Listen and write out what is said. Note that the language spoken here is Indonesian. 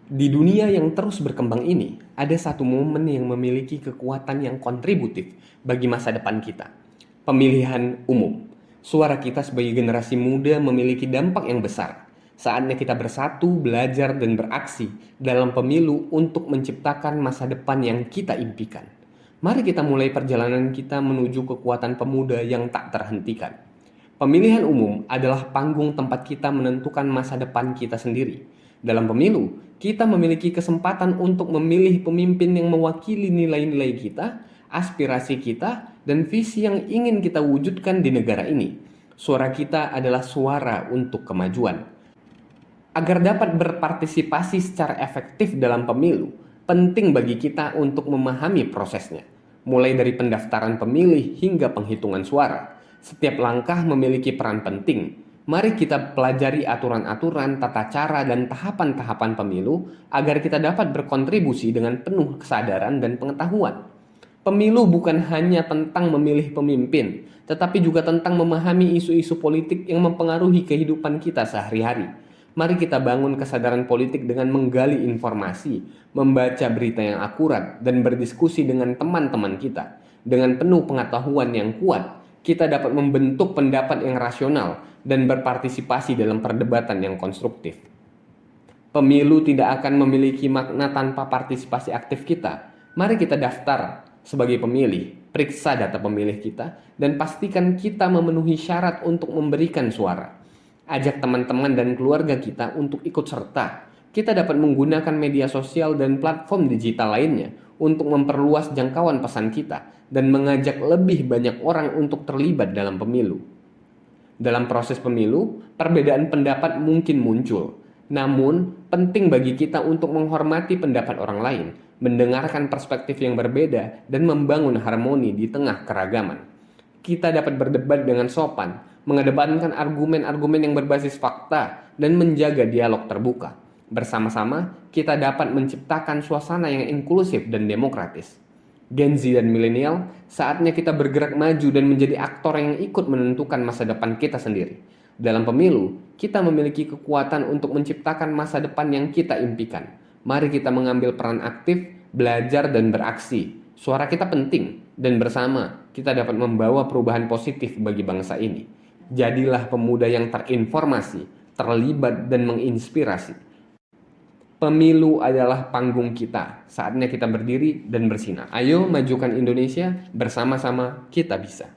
Di dunia yang terus berkembang ini, ada satu momen yang memiliki kekuatan yang kontributif bagi masa depan kita. Pemilihan umum. Suara kita sebagai generasi muda memiliki dampak yang besar. Saatnya kita bersatu, belajar, dan beraksi dalam pemilu untuk menciptakan masa depan yang kita impikan. Mari kita mulai perjalanan kita menuju kekuatan pemuda yang tak terhentikan. Pemilihan umum adalah panggung tempat kita menentukan masa depan kita sendiri. Dalam pemilu, kita memiliki kesempatan untuk memilih pemimpin yang mewakili nilai-nilai kita, aspirasi kita, dan visi yang ingin kita wujudkan di negara ini. Suara kita adalah suara untuk kemajuan. Agar dapat berpartisipasi secara efektif dalam pemilu, penting bagi kita untuk memahami prosesnya, mulai dari pendaftaran pemilih hingga penghitungan suara. Setiap langkah memiliki peran penting. Mari kita pelajari aturan-aturan, tata cara, dan tahapan-tahapan pemilu agar kita dapat berkontribusi dengan penuh kesadaran dan pengetahuan. Pemilu bukan hanya tentang memilih pemimpin, tetapi juga tentang memahami isu-isu politik yang mempengaruhi kehidupan kita sehari-hari. Mari kita bangun kesadaran politik dengan menggali informasi, membaca berita yang akurat, dan berdiskusi dengan teman-teman kita. Dengan penuh pengetahuan yang kuat, kita dapat membentuk pendapat yang rasional dan berpartisipasi dalam perdebatan yang konstruktif. Pemilu tidak akan memiliki makna tanpa partisipasi aktif kita. Mari kita daftar sebagai pemilih, periksa data pemilih kita, dan pastikan kita memenuhi syarat untuk memberikan suara. Ajak teman-teman dan keluarga kita untuk ikut serta. Kita dapat menggunakan media sosial dan platform digital lainnya untuk memperluas jangkauan pesan kita dan mengajak lebih banyak orang untuk terlibat dalam pemilu. Dalam proses pemilu, perbedaan pendapat mungkin muncul. Namun, penting bagi kita untuk menghormati pendapat orang lain, mendengarkan perspektif yang berbeda, dan membangun harmoni di tengah keragaman. Kita dapat berdebat dengan sopan, mengedepankan argumen-argumen yang berbasis fakta, dan menjaga dialog terbuka. Bersama-sama, kita dapat menciptakan suasana yang inklusif dan demokratis. Gen Z dan milenial, saatnya kita bergerak maju dan menjadi aktor yang ikut menentukan masa depan kita sendiri. Dalam pemilu, kita memiliki kekuatan untuk menciptakan masa depan yang kita impikan. Mari kita mengambil peran aktif, belajar, dan beraksi. Suara kita penting, dan bersama kita dapat membawa perubahan positif bagi bangsa ini. Jadilah pemuda yang terinformasi, terlibat, dan menginspirasi. Pemilu adalah panggung kita. Saatnya kita berdiri dan bersinar. Ayo majukan Indonesia, bersama-sama kita bisa.